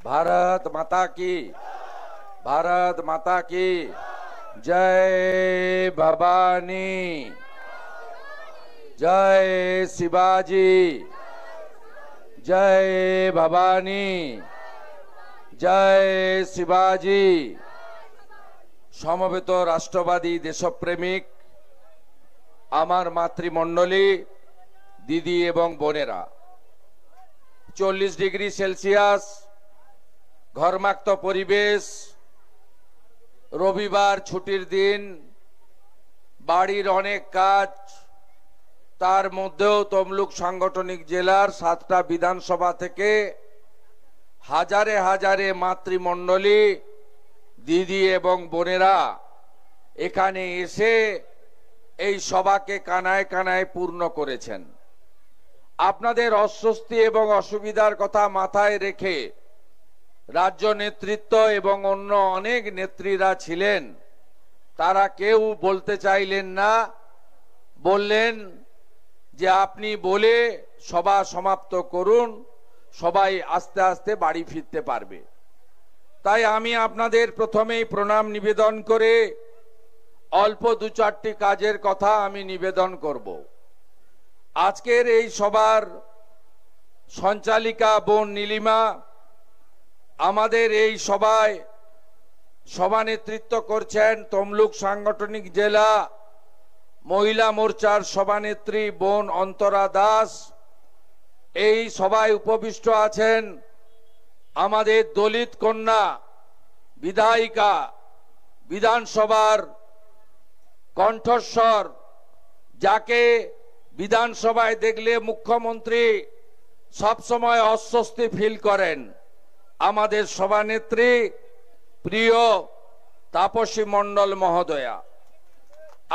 भारत माता की, भारत माता की जय भवानी, जय शिवाजी, जय भवानी, जय शिवाजी। समवेत राष्ट्रवादी देशप्रेमिक आमार मातृमंडली दिदी एवं बोनेरा 40 डिग्री सेलसियास घरमाक्त परिवेश, रविवार छुटिर दिन, बाड़ीर अनेक काज, तार मध्येও तमलुक सांगठनिक जेलार 7टा विधानसभा থেকে হাজারে হাজারে মাতৃমণ্ডলী দিদি এবং বোনেরা এখানে এসে এই সভাকে কানায় কানায় পূর্ণ করেছেন। আপনাদের অস্বস্তি এবং অসুবিধার কথা মাথায় রেখে রাজ্য নেতৃত্ব এবং অন্য অনেক নেত্রীরা ছিলেন, তারা কেউ বলতে চাইলেন না, বললেন যে আপনি বলে সভা সমাপ্ত করুন, সবাই আস্তে আস্তে বাড়ি ফিরতে পারবে। তাই আমি আপনাদের প্রথমেই প্রণাম নিবেদন করে অল্প 2-4টি কাজের কথা আমি নিবেদন করব। আজকের এই সভার সঞ্চালিকা বোন নীলিমা আমাদের এই সভায় সভানেতৃত্ব করছেন তমলুক সাংগঠনিক জেলা মহিলা মোর্চার সভানেত্রী বোন অন্তরা দাস। এই সভায় উপবিষ্ট আছেন আমাদের দলিত কন্যা বিধায়িকা, বিধানসভার কণ্ঠস্বর, যাকে বিধানসভায় দেখলে মুখ্যমন্ত্রী সবসময় অস্বস্তি ফিল করেন, আমাদের সভানেত্রী প্রিয় তাপসী মণ্ডল মহোদয়া।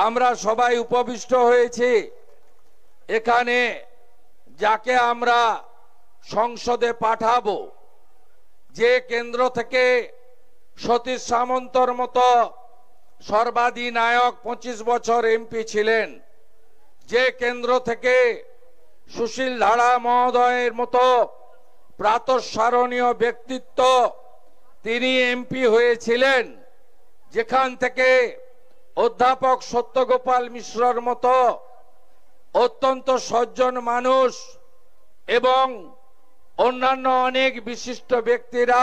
আমরা সবাই উপবিষ্ট হয়েছি এখানে, যাকে আমরা সংসদে পাঠাবো, যে কেন্দ্র থেকে সতীশ সামন্তর মতো সর্বাধিনায়ক 25 বছর এমপি ছিলেন, যে কেন্দ্র থেকে সুশীল ধারা মহোদয়ের মতো প্রাতঃস্মরণীয় ব্যক্তিত্ব তিনি এমপি হয়েছিলেন, যেখান থেকে অধ্যাপক সত্যগোপাল মিশ্রর মতো অত্যন্ত সজ্জন মানুষ এবং অন্যান্য অনেক বিশিষ্ট ব্যক্তিরা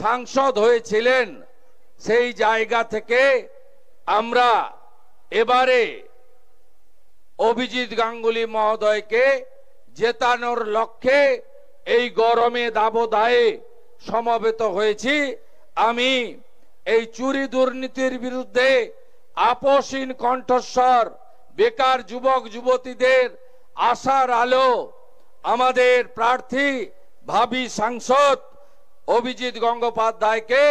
সাংসদ হয়েছিলেন, সেই জায়গা থেকে আমরা এবারে অভিজিৎ গাঙ্গুলি মহোদয়কে জেতানোর লক্ষ্যে এই গরমে দাবদাহে সমবেত হয়েছি। আমি এই চুরি দুর্নীতির বিরুদ্ধে আপোষহীন কণ্ঠস্বর, বেকার যুবক যুবতীদের আশার আলো, আমাদের প্রার্থী ভাবী সাংসদ অভিজিৎ গঙ্গোপাধ্যায়কে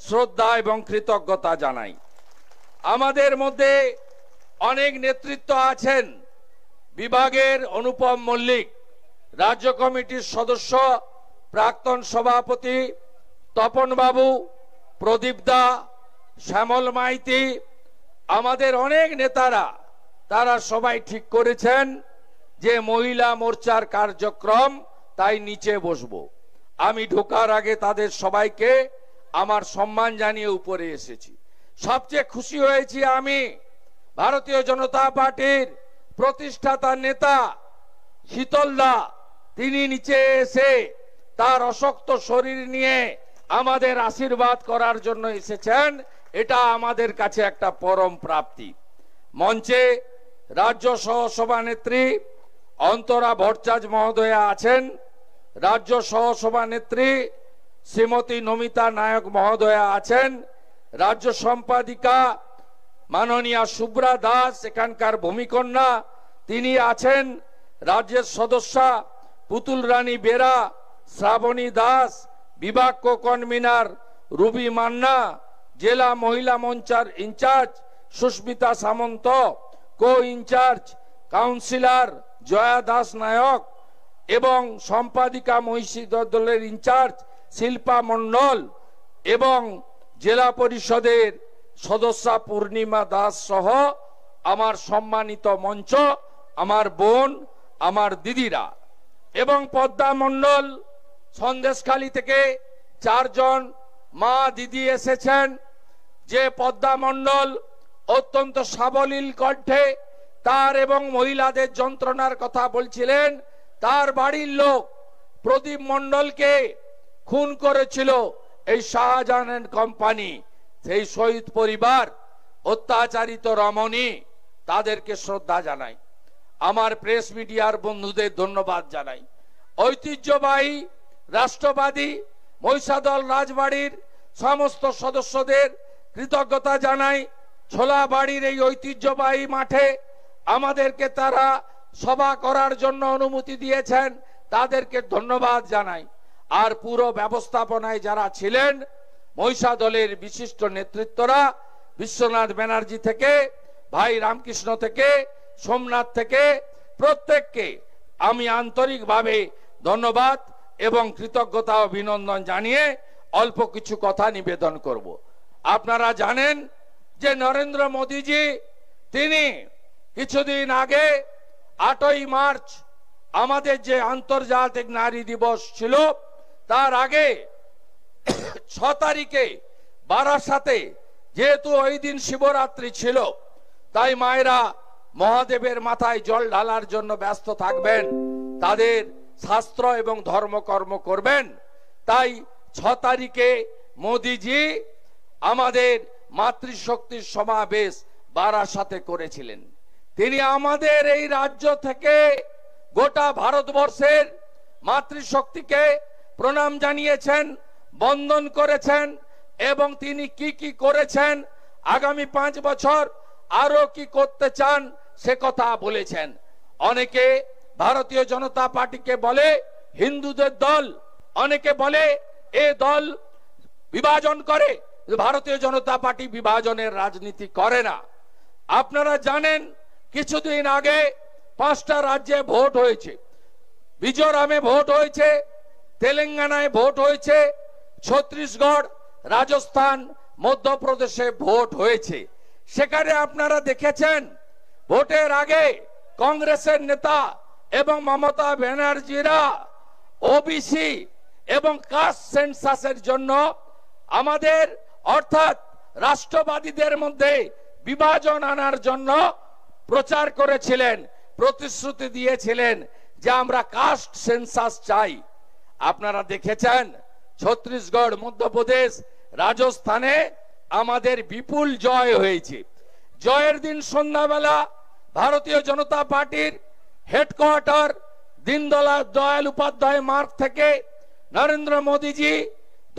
শ্রদ্ধা এবং কৃতজ্ঞতা জানাই। আমাদের মধ্যে অনেক নেতৃত্ব আছেন। বিভাগের অনুপম মল্লিক, রাজ্য কমিটির সদস্য প্রাক্তন সভাপতি তপন বাবু, প্রদীপ দা, শ্যামল মাইতি, আমাদের অনেক নেতারা, তারা সবাই ঠিক করেছেন যে মহিলা মোর্চার কার্যক্রম, তাই নিচে বসবো। আমি ঢোকার আগে তাদের সবাইকে আমার সম্মান জানিয়ে উপরে এসেছি। সবচেয়ে খুশি হয়েছি আমি ভারতীয় জনতা পার্টির প্রতিষ্ঠাতা নেতা শীতল দা, তিনি নিচে এসে তার অশক্ত শরীর নিয়ে আমাদের আশীর্বাদ করার জন্য এসেছেন। এটা আমাদের কাছে একটা পরম প্রাপ্তি। মঞ্চে রাজ্য সহ সভানেত্রী অন্তরা ভট্টাচার্য মহোদয়া আছেন, রাজ্য সহ সভানেত্রী শ্রীমতী নমিতা নায়ক মহোদয়া আছেন, রাজ্য সম্পাদিকা মাননীয়া শুভ্রা দাস এখানকার ভূমিকন্যা তিনি আছেন, রাজ্যের সদস্যা পুতুল রানী বেরা, শ্রাবণী দাস, বিভাগ কো কনভিনার রুবি মান্না, জেলা মহিলা মঞ্চার ইনচার্জ সুস্মিতা সামন্ত, কো ইনচার্জ কাউন্সিলর জয়া দাস নায়ক এবং সম্পাদিকা মহিষী দলের ইনচার্জ শিল্পা মণ্ডল এবং জেলা পরিষদের সদস্যা পূর্ণিমা দাস সহ আমার সম্মানিত মঞ্চ, আমার বোন, আমার দিদিরা এবং পদ্মা মণ্ডল সন্দেশখালী থেকে চারজন মা দিদি এসেছেন, যে পদ্মা মণ্ডল অত্যন্ত সাবলীল কণ্ঠে তার এবং মহিলাদের যন্ত্রণার কথা বলছিলেন। তার বাড়ির লোক প্রদীপ মণ্ডলকে খুন করেছিল এই শাহজাহান কোম্পানি। সেই শহীদ পরিবার, অত্যাচারিত রমণী, তাদেরকে শ্রদ্ধা জানাই। আমার প্রেস মিডিয়ার বন্ধুদের ধন্যবাদ জানাই। ঐতিহ্যবাহী রাষ্ট্রবাদী মহিষাদল রাজবাড়ির সমস্ত সদস্যদের কৃতজ্ঞতা জানাই। ছোলা বাড়ির এই ঐতিহ্যবাহী মাঠে আমাদেরকে তারা সভা করার জন্য অনুমতি দিয়েছেন, তাদেরকে ধন্যবাদ জানাই। আর পুরো ব্যবস্থাপনায় যারা ছিলেন, মহিষাদলের বিশিষ্ট নেতৃত্বরা, বিশ্বনাথ ব্যানার্জি থেকে, ভাই রামকৃষ্ণ থেকে, সোমনাথ থেকে, প্রত্যেককে আমি আন্তরিকভাবে ধন্যবাদ এবং কৃতজ্ঞতা ও অভিনন্দন জানিয়ে অল্প কিছু কথা নিবেদন করব। আপনারা জানেন যে নরেন্দ্র মোদীজি তিনি কিছুদিন আগে 8ই মার্চ আমাদের যে আন্তর্জাতিক নারী দিবস ছিল, তার আগে 6 তারিখে বারাসাতে, যেহেতু ওই দিন শিবরাত্রি ছিল, তাই মায়েরা মহাদেবের মাথায় জল ঢালার জন্য ব্যস্ত থাকবেন, তাদের শাস্ত্র এবং ধর্মকর্ম করবেন। তাই 6 তারিখে মোদিজি আমাদের মাতৃশক্তির সমাবেশ বারাসাতে করেছিলেন। তিনি আমাদের এই রাজ্য থেকে গোটা ভারতবর্ষের মাতৃশক্তিকে প্রণাম জানিয়েছেন, বন্দন করেছেন এবং তিনি কি কি করেছেন, আগামী 5 বছর আরো কি করতে চান সে কথা বলেছেন। অনেকে ভারতীয় জনতা পার্টিকে বলে হিন্দুদের দল, অনেকে বলে এ দল বিভাজন করে। ভারতীয় জনতা পার্টি বিভাজনের রাজনীতি করে না। আপনারা জানেন কিছুদিন আগে 5টা রাজ্যে ভোট হয়েছে। মিজোরামে ভোট হয়েছে, তেলেঙ্গানায় ভোট হয়েছে, ছত্তিশগড়, রাজস্থান, মধ্যপ্রদেশে ভোট হয়েছে। সেখানে আপনারা দেখেছেন ভোটের আগে কংগ্রেসের নেতা এবং মমতা ব্যানার্জিরা ওবিসি এবং কাস্ট সেন্সাসের জন্য আমাদের অর্থাৎ রাষ্ট্রবাদীদের মধ্যে বিভাজন আনার জন্য প্রচার করেছিলেন, প্রতিশ্রুতি দিয়েছিলেন যে আমরা কাস্ট সেন্সাস চাই। আপনারা দেখেছেন ছত্তিশগড়, মধ্যপ্রদেশ, রাজস্থানে আমাদের বিপুল জয় হয়েছে। জয়ের দিন সন্ধ্যাবেলা ভারতীয় জনতা পার্টির হেডকোয়ার্টার দীনদয়াল উপাধ্যায় মার্গ থেকে নরেন্দ্র মোদীজি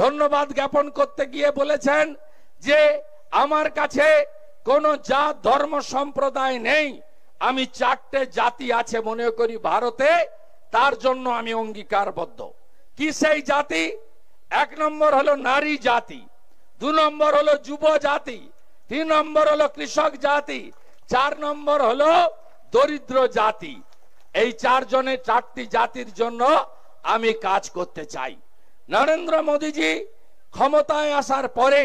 ধন্যবাদ জ্ঞাপন করতে গিয়ে বলেছেন যে আমার কাছে কোনো জাত ধর্ম সম্প্রদায় নেই, আমি 4টে জাতি আছে মনে করি ভারতে, তার জন্য আমি অঙ্গীকারবদ্ধ। কি সেই জাতি? 1 নম্বর হলো নারী জাতি, 2 নম্বর হলো যুব জাতি, 3 নম্বর হলো কৃষক জাতি, 4 নম্বর হলো দরিদ্র জাতি। এই 4 জনের 4টি জাতির জন্য আমি কাজ করতে চাই। নরেন্দ্র মোদীজি ক্ষমতায় আসার পরে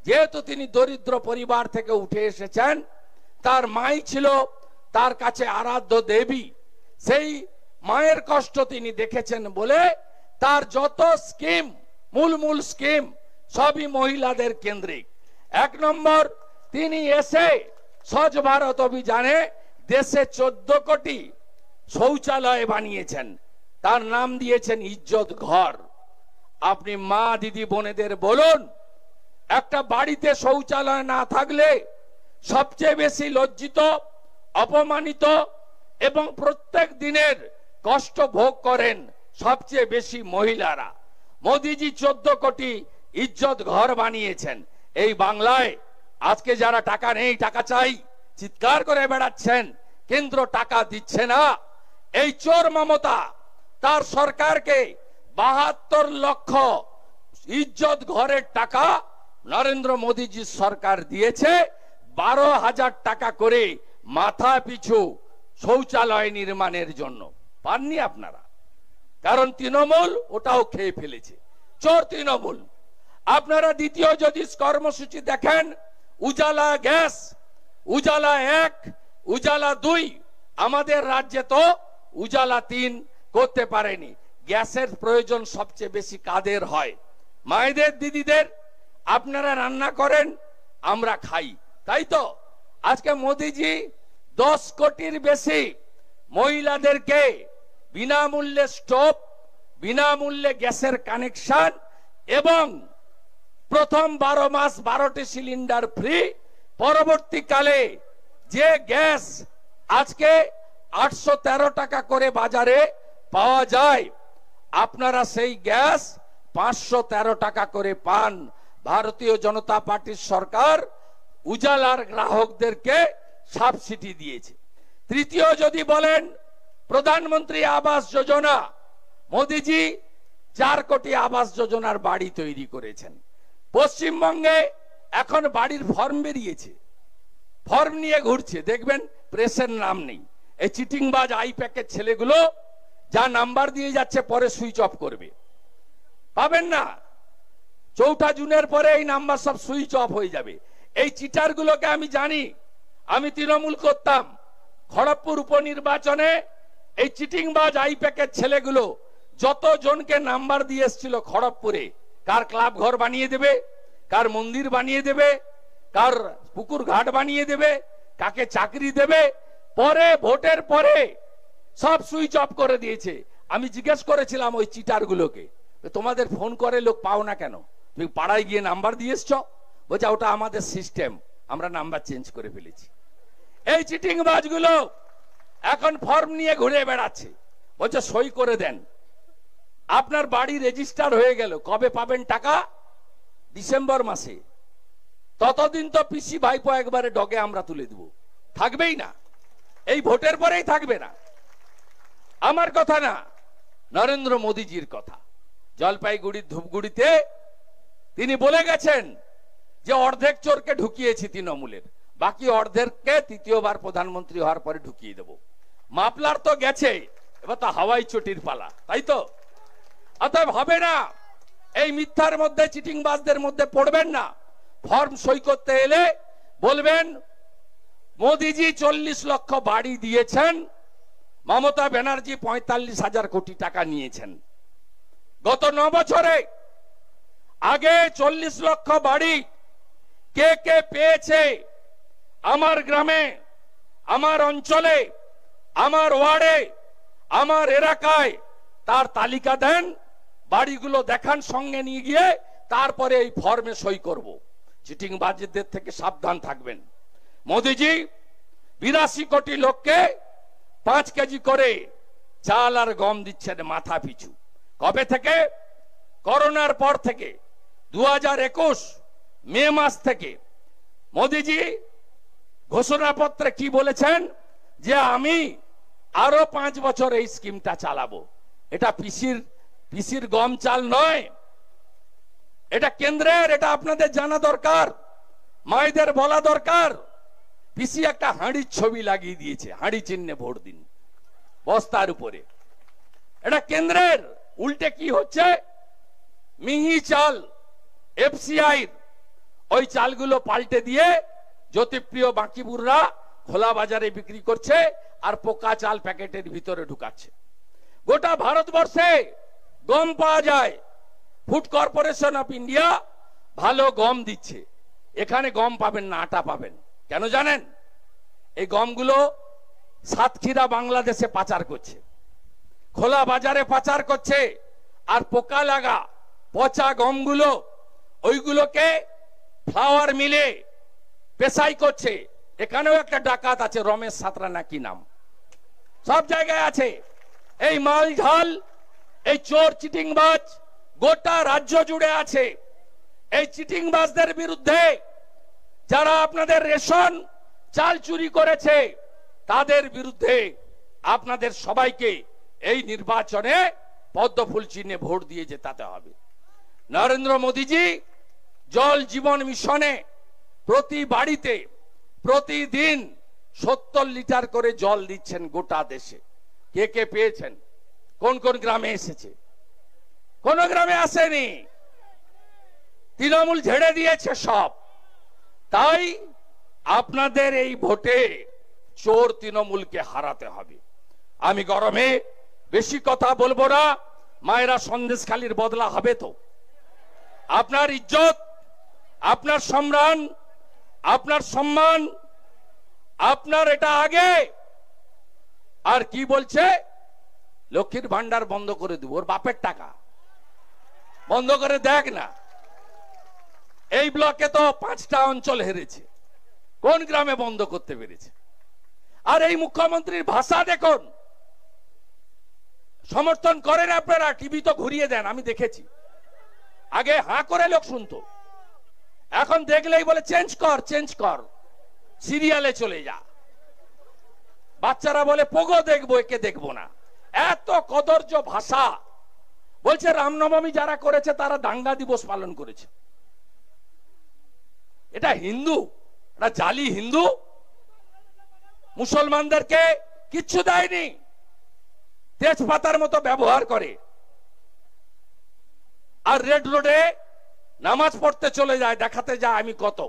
যেহেতু তিনি দরিদ্র পরিবার থেকে উঠে এসেছেন, তার মাই ছিল তার কাছে আরাধ্য দেবী, সেই মায়ের কষ্ট তিনি দেখেছেন বলে তার যত স্কিম, মূল স্কিম সবই মহিলাদের কেন্দ্রিক। 1 নম্বর, তিনি এসে স্বচ্ছ ভারত অভিযানে দেশে 14 কোটি শৌচালয় বানিয়েছেন, তার নাম দিয়েছেন ইজ্জত ঘর। আপনি মা দিদি বোনেদের বলুন, একটা বাড়িতে শৌচালয় না থাকলে সবচেয়ে বেশি লজ্জিত, অপমানিত এবং প্রত্যেক দিনের কষ্ট ভোগ করেন সবচেয়ে বেশি মহিলারা। মোদিজি 14 কোটি ইজ্জত ঘর বানিয়েছেন। এই বাংলায় আজকে যারা টাকা নেই, টাকা চাই চিৎকার করে বেড়াচ্ছেন, কেন্দ্র টাকা দিচ্ছে না, এই চোর মমতা তার সরকারকে 72 লক্ষ ইজ্জত ঘরের টাকা নরেন্দ্র মোদীজির সরকার দিয়েছে। 12,000 টাকা করে মাথা পিছু শৌচালয় নির্মাণের জন্য। পাননি আপনারা? কারণ তৃণমূল ওটাও খেয়ে ফেলেছে, চোর তৃণমূল। আপনারা দ্বিতীয় যদি কর্মসূচি দেখেন, উজালা গ্যাস, উজালা 1, উজালা 2, আমাদের রাজ্যে তো উজালা 3 করতে পারেনি। গ্যাসের প্রয়োজন সবচেয়ে বেশি কাদের হয়? মায়েদের দিদিদের আপনারা রান্না করেন, আমরা খাই, তাই তো? আজকে মোদিজি 10 কোটির বেশি মহিলাদেরকে বিনামূল্যে স্টোভ, বিনামূল্যে গ্যাসের কানেকশন এবং প্রথম 12 মাস 12টি সিলিন্ডার ফ্রি। পরবর্তীকালে যে গ্যাস আজকে 813 টাকা করে বাজারে পাওয়া যায়, আপনারা সেই গ্যাস 513 টাকা করে পান। ভারতীয় জনতা পার্টির সরকার উজালার গ্রাহকদেরকে সাবসিডি দিয়েছে। তৃতীয় যদি বলেন প্রধানমন্ত্রী আবাস যোজনা, মোদিজি 4 কোটি আবাস যোজনার বাড়ি তৈরি করেছেন। পশ্চিমবঙ্গে এখন বাড়ির ফর্ম বেরিয়েছে, ফর্ম নিয়ে ঘুরছে, দেখবেন প্রেসের নাম নেই। এই চিটিংবাজ আইপ্যাকের ছেলেগুলো যা নাম্বার দিয়ে যাচ্ছে পরে সুইচ অফ করবে, পাবেন না। 4 জুনের পরে এই নাম্বার সব সুইচ অফ হয়ে যাবে। এই চিটারগুলোকে আমি জানি, আমি তৃণমূল করতাম। খড়গপুর উপনির্বাচনে এই চিটিংবাজ আইপ্যাকের ছেলেগুলো যত জনকে নাম্বার দিয়ে এসেছিল খড়গপুরে, কার ক্লাব ঘর বানিয়ে দেবে, কার মন্দির বানিয়ে দেবে, কার পুকুর ঘাট বানিয়ে দেবে, কাকে চাকরি দেবে, পরে ভোটের পরে সব সুইচ অফ করে দিয়েছে। আমি জিজ্ঞেস করেছিলাম ওই চিটারগুলোকে, তোমাদের ফোন করে লোক পাও না কেন? তুমি পাড়ায় গিয়ে নাম্বার দিয়ে এসছো? বলছে ওটা আমাদের সিস্টেম, আমরা নাম্বার চেঞ্জ করে ফেলেছি। এই চিটিংবাজগুলো এখন ফর্ম নিয়ে ঘুরে বেড়াচ্ছে, বলছে সই করে দেন। আপনার বাড়ি রেজিস্টার হয়ে গেল, কবে পাবেন টাকা? ডিসেম্বর মাসে। ততদিন তো পিসি ভাইপো একবারে ডগে আমরা তুলে দেব, থাকবেই না। এই ভোটের পরেই থাকবে না। আমার কথা না, নরেন্দ্র মোদীজির কথা। জলপাইগুড়ির ধূপগুড়িতে তিনি বলে গেছেন যে অর্ধেক চোরকে ঢুকিয়েছি তৃণমূলের, বাকি অর্ধেককে তৃতীয়বার প্রধানমন্ত্রী হওয়ার পরে ঢুকিয়ে দেব। মাপলার তো গেছে, এবার তো হাওয়াই চটির পালা, তাই তো? অতএব হবে না, এই মিথ্যার মধ্যে চিটিংবাজদের মধ্যে পড়বেন না। ফর্ম সই করতে এলে বলবেন মোদিজি 40 লক্ষ বাড়ি দিয়েছেন, মমতা ব্যানার্জি 45,000 কোটি টাকা নিয়েছেন গত 9 বছরে। আগে 40 লক্ষ বাড়ি কে কে পেয়েছে আমার গ্রামে, আমার অঞ্চলে, আমার ওয়ার্ডে, আমার এলাকায়, তার তালিকা দেন, বাড়িগুলো দেখান, সঙ্গে নিয়ে গিয়ে তারপরে এই ফর্মে সই করব। চিটিংবাজদের থেকে সাবধান থাকবেন। মোদিজি 82 কোটি লোককে 5 কেজি করে চাল আর গম দিচ্ছেন মাথা পিছু। কবে থেকে? করোনার পর থেকে, 2021 মে মাস থেকে। মোদিজি ঘোষণাপত্রে কি বলেছেন? যে আমি আরো 5 বছর এই স্কিমটা চালাবো। এটা পিসির গম চাল নয়, এটা কেন্দ্রের। এটা আপনাদের জানা দরকার, মায়েদের বলা দরকার। পিসি একটা হাঁড়ির ছবি লাগিয়ে দিয়েছে, হাঁড়ি চিহ্নে ভোট দিন বস্তার উপরে। এটা কেন্দ্রের। উল্টে কি হচ্ছে? মিহি চাল, এফসিআই ওই চালগুলো পাল্টে দিয়ে জ্যোতিপ্রিয় বাকিবুররা খোলা বাজারে বিক্রি করছে, আর পোকা চাল প্যাকেটের ভিতরে ঢুকাচ্ছে। গোটা ভারতবর্ষে গম পাওয়া যায়, ফুড কর্পোরেশন অফ ইন্ডিয়া ভালো গম দিচ্ছে। এখানে গম পাবেন না, আটা পাবেন। কেন জানেন? এই গমগুলো সাতক্ষীরা বাংলাদেশে পাচার করছে, খোলা বাজারে পাচার করছে। আর পোকা লাগা পচা গমগুলো ওইগুলোকে ফ্লাওয়ার মিলে পেশাই করছে। এখানেও একটা ডাকাত আছে, রমেশ সাঁতরা নাকি নাম, সব জায়গায় আছে। এই মাল ঝাল, এই চোর চিটিংবাজ গোটা রাজ্য জুড়ে আছে। এই চিটিংবাজদের বিরুদ্ধে, যারা আপনাদের রেশন চাল চুরি করেছে, তাদের বিরুদ্ধে আপনাদের সবাইকে এই নির্বাচনে পদ্মফুল চিহ্নে ভোট দিয়ে জেতাতে হবে। নরেন্দ্র মোদীজি জল জীবন মিশনে প্রতি বাড়িতে প্রতিদিন 70 লিটার করে জল দিচ্ছেন গোটা দেশে। কে কে পেয়েছেন? কোন কোন গ্রামে এসেছে? কোন গ্রামে আসেনি। তৃণমূল ঝেড়ে দিয়েছে সব। তাই আপনাদের এই ভোটে চোর তৃণমূলকে হারাতে হবে। আমি গরমে বেশি কথা বলবো না। মায়েরা সন্দেশখালীর বদলা হবে তো? আপনার ইজ্জত, আপনার সম্মান, আপনার সম্মান, আপনার এটা আগে। আর কি বলছে? লক্ষ্মীর ভান্ডার বন্ধ করে দেব। ওর বাপের টাকা বন্ধ করে দেখ না। এই ব্লকে তো 5টা অঞ্চল হেরেছে, কোন গ্রামে বন্ধ করতে পেরেছে? আর এই মুখ্যমন্ত্রীর ভাষা দেখুন, সমর্থন করেন আপনারা, টিভি তো ঘুরিয়ে দেন, আমি দেখেছি। আগে হাঁ করে লোক শুনতো, এখন দেখলেই বলে চেঞ্জ কর, চেঞ্জ কর, সিরিয়ালে চলে যা। বাচ্চারা বলে পোগো দেখবো, একে দেখবো না। এত কদর্য ভাষা। বলছে রামনবমী যারা করেছে তারা দাঙ্গা দিবস পালন করেছে। এটা হিন্দু, এটা জালি হিন্দু। মুসলমানদেরকে কিচ্ছু দেয়নি, তেজপাতার মতো ব্যবহার করে। আর রেড রোডে নামাজ পড়তে চলে যায়, দেখাতে যায় আমি কত।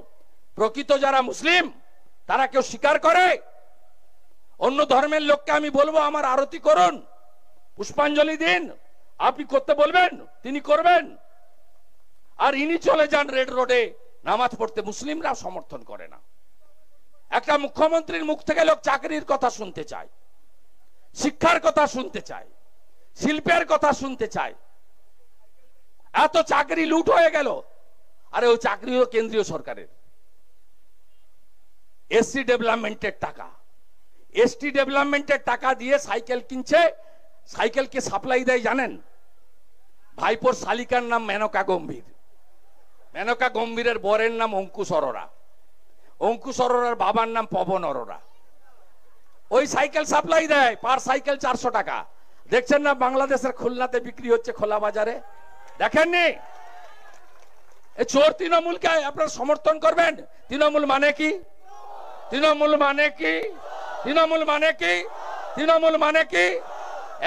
প্রকৃত যারা মুসলিম তারা কেউ স্বীকার করে? অন্য ধর্মের লোককে আমি বলবো আমার আরতি করুন, পুষ্পাঞ্জলি দিন, আপনি করতে বলবেন, তিনি করবেন। আর ইনি চলে যান রেড রোডে নামাজ পড়তে, মুসলিমরা সমর্থন করে না। একটা মুখ্যমন্ত্রীর মুখ থেকে লোক চাকরির কথা শুনতে চায়, শিক্ষার কথা শুনতে চায়, শিল্পের কথা শুনতে চায়। এত চাকরি লুট হয়ে গেল। আরে ওই চাকরিও কেন্দ্রীয় সরকারের। এসসি ডেভেলপমেন্টের টাকা, এসটি ডেভেলপমেন্টের টাকা দিয়ে সাইকেল কিনছে। সাইকেলকে সাপ্লাই দেয় জানেন? ভাইপোর শালিকার নাম মেনকা গম্ভীর, মেনকা গম্ভীরের বরের নাম অঙ্কুশ অরোরা, অঙ্কুশ অরোরার বাবার নাম পবন অরোরা। ওই সাইকেল সাপ্লাই দেয়, পার সাইকেল 400 টাকা। দেখছেন না বাংলাদেশের খুলনাতে বিক্রি হচ্ছে খোলা বাজারে, দেখেননি? এই চোর তৃণমূলকে আপনারা সমর্থন করবেন? তৃণমূল মানে কি? তৃণমূল মানে কি? তৃণমূল মানে কি? তৃণমূল মানে কি?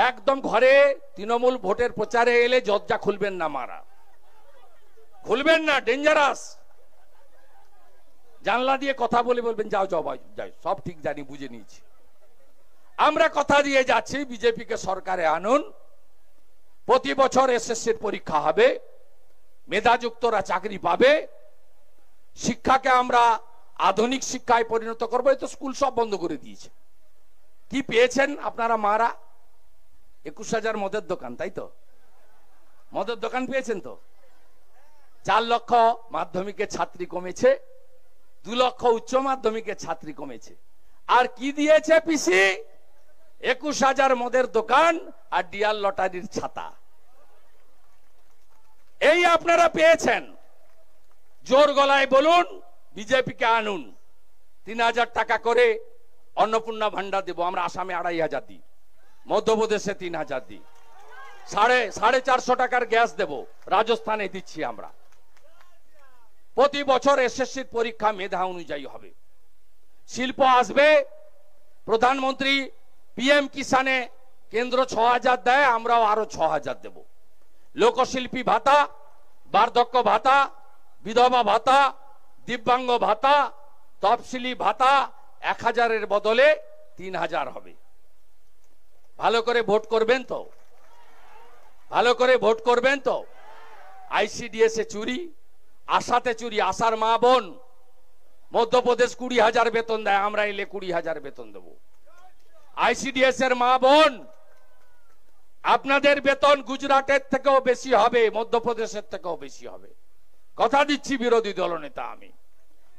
একদম ঘরে তৃণমূল ভোটের প্রচারে এলে দরজা খুলবেন না, মারা খুলবেন না, ডেঞ্জারাস। জানলা দিয়ে কথা বলে বলবেন যাও যাও ভাই যাই, সব ঠিক জানি, বুঝে নিয়েছি। আমরা কথা দিয়ে যাচ্ছি বিজেপিকে সরকারে আনুন, প্রতি বছর এসএসসির পরীক্ষা হবে, মেধাযুক্তরা চাকরি পাবে, শিক্ষাকে আমরা আধুনিক শিক্ষায় পরিণত করবো। এই তো স্কুল সব বন্ধ করে দিয়েছে। কি পেয়েছেন আপনারা মারা? 21,000 মদের দোকান, তাই তো? মদের দোকান পেয়েছেন তো? 4 লক্ষ মাধ্যমিকের ছাত্রী কমেছে, 2 লক্ষ উচ্চ মাধ্যমিকের ছাত্রী কমেছে। আর কি দিয়েছে পিসি? 21,000 মদের দোকান আর ডিয়ার লটারির ছাতা। এই আপনারা পেয়েছেন। জোর গলায় বলুন বিজেপিকে আনুন। 3,000 টাকা করে অন্নপূর্ণা ভান্ডার দেব। আমরা আসামে 2,500 দিই, মধ্যপ্রদেশে 3,000 দিই, 450 টাকার গ্যাস দেব, রাজস্থানে দিচ্ছি আমরা। প্রতি বছর এসএসসির পরীক্ষা মেধা অনুযায়ী হবে। শিল্প আসবে, প্রধানমন্ত্রী পিএম কিষানে কেন্দ্র 6,000 দেয়, আমরাও আরো 6,000 দেব। লোকশিল্পী ভাতা, বার্ধক্য ভাতা, বিধবা ভাতা, দিব্যাঙ্গ ভাতা, তফসিলি ভাতা 1,000-এর বদলে 3,000 হবে। ভালো করে ভোট করবেন তো? ভালো করে ভোট করবেন তো? আইসিডিএস এ চুরি, আশাতে চুরি। আশার মা বোন মধ্যপ্রদেশ 20,000 বেতন দেয়, আমরা এলে 20,000 বেতন দেব। আইসিডিএস এর মা বোন আপনাদের বেতন গুজরাটের থেকেও বেশি হবে, মধ্যপ্রদেশের থেকেও বেশি হবে। কথা দিচ্ছি বিরোধী দলনেতা আমি।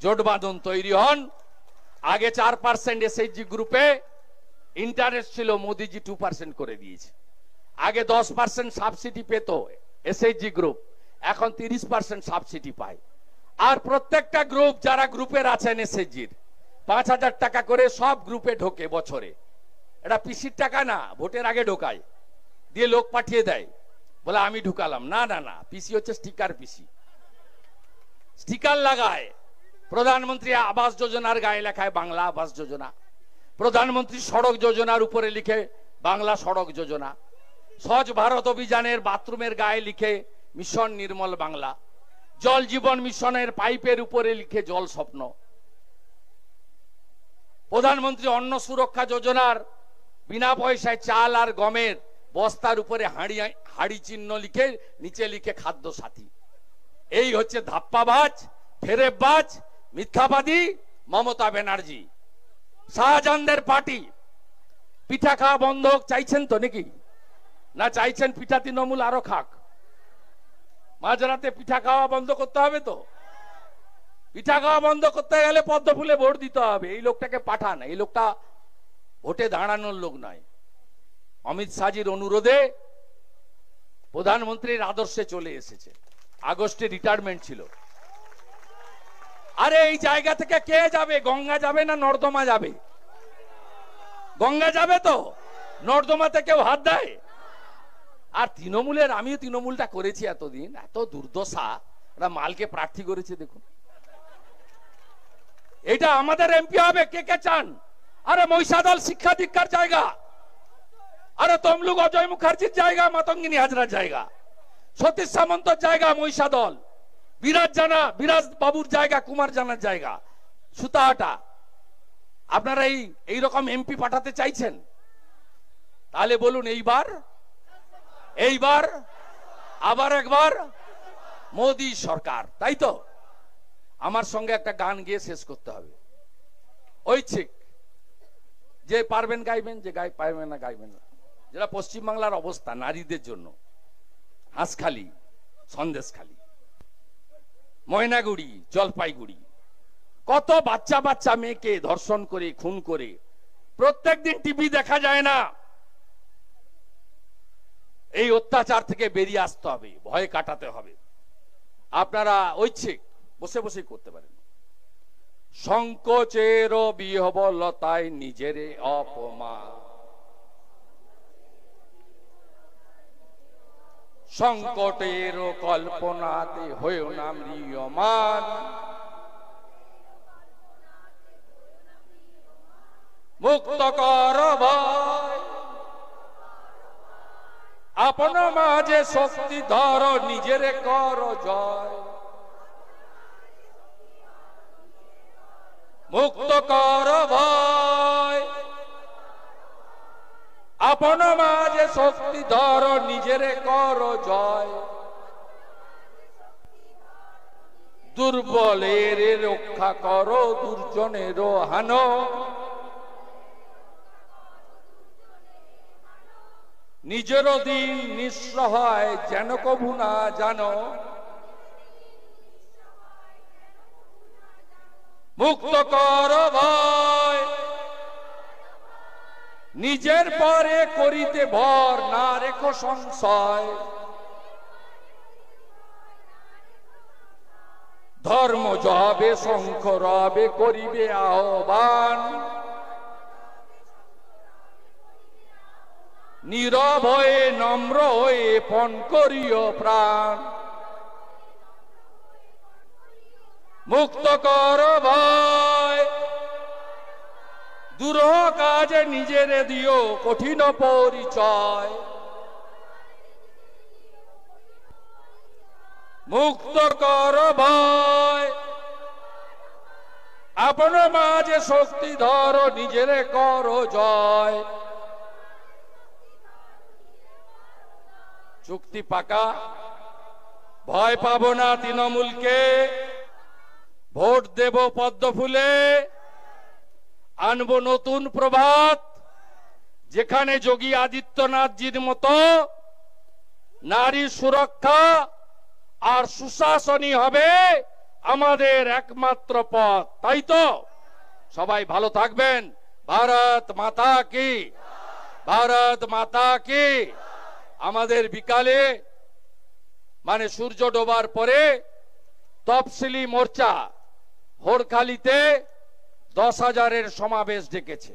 জোট বাঁধন, তৈরি হন। আগে 4% এসএইচজি গ্রুপে ইন্টারেস্ট ছিল, মোদিজি 2% করে দিয়েছে। আগে 10% সাবসিডি পেত এসএইচজি গ্রুপ, এখন 30% সাবসিডি পায়। আর প্রত্যেকটা গ্রুপ যারা গ্রুপের আছেন এসএইচজির 5,000 টাকা করে সব গ্রুপে ঢোকে বছরে। এটা পিসির টাকা না, ভোটের আগে ঢোকায়, দিয়ে লোক পাঠিয়ে দেয়, বলে আমি ঢুকালাম। না না না, পিসি হচ্ছে স্টিকার পিসি, স্টিকার লাগায়। প্রধানমন্ত্রী আবাস যোজনার গায়ে লেখায় বাংলা আবাস যোজনা, প্রধানমন্ত্রী সড়ক যোজনার উপরে লিখে বাংলা সড়ক যোজনা, স্বচ্ছ ভারত অভিযানের বাথরুমের গায়ে লিখে মিশন নির্মল বাংলা, জল জীবন মিশনের পাইপের উপরে লিখে জল স্বপ্ন, প্রধানমন্ত্রী অন্ন সুরক্ষা যোজনার বিনা পয়সায় চাল আর গমের বস্তার উপরে হাড়ি চিহ্ন লিখে নিচে লিখে খাদ্য সাথী। এই হচ্ছে ধাপ্পাবাজ, ফেরেববাজ, মিথ্যাবাদী মমতা ব্যানার্জি, শাহজাহানদের পার্টি। পিঠা খাওয়া বন্ধ হোক চাইছেন তো নাকি? না চাইছেন পিঠা তৃণমূল আরো খাক? মাঝরাতে পিঠা খাওয়া বন্ধ করতে হবে তো। পিঠা খাওয়া বন্ধ করতে গেলে পদ্ম ফুলে ভোট দিতে হবে। এই লোকটাকে পাঠান, এই লোকটা ভোটে দাঁড়ানোর লোক নয়। অমিত শাহজির অনুরোধে প্রধানমন্ত্রীর আদর্শে চলে এসেছে। আগস্টে রিটায়ারমেন্ট ছিল। আরে এই জায়গা থেকে কে যাবে? গঙ্গা যাবে না নর্দমা যাবে? গঙ্গা যাবে তো, নর্দমাতে কেউ হাত দেয়? আর তৃণমূলের, আমিও তৃণমূলটা করেছি এতদিন, এত দুর্দশা, ওরা মালকে প্রার্থী করেছে দেখুন। এটা আমাদের এমপি হবে, কে কে চান? আরে মহিষাদল শিক্ষা দীক্ষার জায়গা, আরে তমলুক অজয় মুখার্জির জায়গা, মাতঙ্গিনী হাজরার জায়গা, সতীশ সামন্তর জায়গা মহিষাদল, বিরাজ বাবুর জায়গা, কুমার জানার জায়গা সুতাহাটা। আপনারা এইরকম এমপি পাঠাতে চাইছেন? তাহলে বলুন এইবার আবার একবার মোদী সরকার, তাই তো? আমার সঙ্গে একটা গান গিয়ে শেষ করতে হবে। ঐচ্ছিক, যে পারবেন গাইবেন, যে পারবেন না গাইবেন না। যেটা পশ্চিমবাংলার অবস্থা নারীদের জন্য, হাঁসখালি, সন্দেশখালি, ময়নাগুড়ি, জলপাইগুড়ি, কত বাচ্চা বাচ্চা মেয়েকে ধর্ষণ করে খুন করে প্রত্যেকদিন টিভি দেখা যায় না? এই অত্যাচার থেকে বেরিয়ে আসতে হবে, ভয় কাটাতে হবে। আপনারা ঐচ্ছিক বসে বসে করতে পারেন। সংকোচের বিহবলতায় নিজের অপমান, সংকটের কল্পনাতে হয়েও না ম্রিয়মান, মুক্ত কর ভয়, আপন মাঝে শক্তি ধর, নিজের কর জয়, মুক্ত কর ভয়, আপন মাঝে শক্তি ধর, নিজের কর জয়, দুর্বলের রক্ষা কর, দুর্জনের হান, নিজের দিন নিঃস্ব হয় যেন কভু না জানো, মুক্ত কর ভয়, নিজের পরে করিতে ভর, না রেখো সংশয়, ধর্ম যাবে শঙ্খ রবে করিবে আহ্বান, নীরব হয়ে নম্র হয়ে পণ করিও প্রাণ, মুক্ত কর ভয়, দুরূহ কাজে নিজের দিও কঠিন পরিচয়, মুক্ত কর ভয়, আপন মাঝে শক্তি ধর, নিজের কর জয়, চুক্তি পাকা, ভয় পাবো না তৃণমূলকে, ভোট দেব পদ্ম ফুলে, আনবো নতুন প্রভাত, যেখানে যোগী আদিত্যনাথজির মতো নারী সুরক্ষা আর সুশাসনই হবে আমাদের একমাত্র পথ, তাই তো? সবাই ভালো থাকবেন। ভারত মাতা কি, ভারত মাতা কি। আমাদের বিকালে মানে সূর্য ডোবার পরে তফসিলি মোর্চা হোরখালিতে 10,000-এর সমাবেশ ডেকেছে।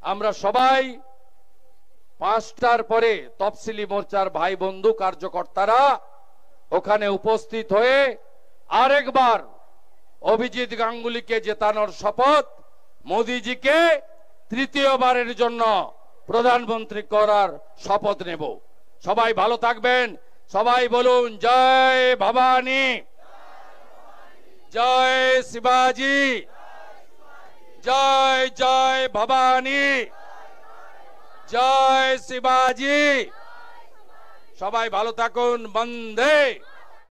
আমরা সবাই 5টার পরে তফসিলি মোর্চার ভাই বন্ধু কার্যকর্তারা ওখানে উপস্থিত হয়ে আরেকবার অভিজিৎ গাঙ্গুলিকে জেতানোর শপথ, মোদিজিকে তৃতীয়বারের জন্য প্রধানমন্ত্রী করার শপথ নেব। সবাই ভালো থাকবেন। সবাই বলুন জয় ভবানী, জয় শিবাজি, জয় জয় ভবানী, জয় শিবাজি। সবাই ভালো থাকুন। বন্দে